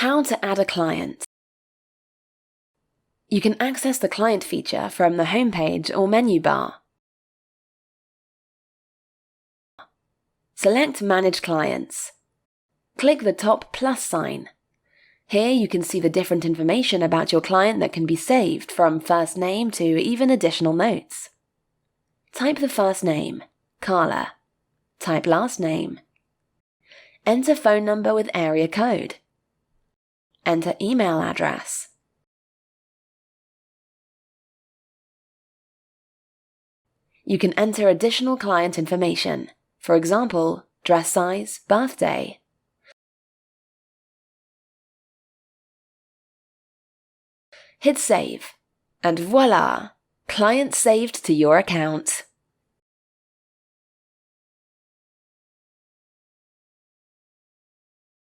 How to add a client. You can access the client feature from the homepage or menu bar. Select Manage Clients. Click the top plus sign. Here you can see the different information about your client that can be saved, from first name to even additional notes. Type the first name, Carla. Type last name. Enter phone number with area code. Enter email address. You can enter additional client information, for example, dress size, birthday. Hit Save, and voila! Client saved to your account.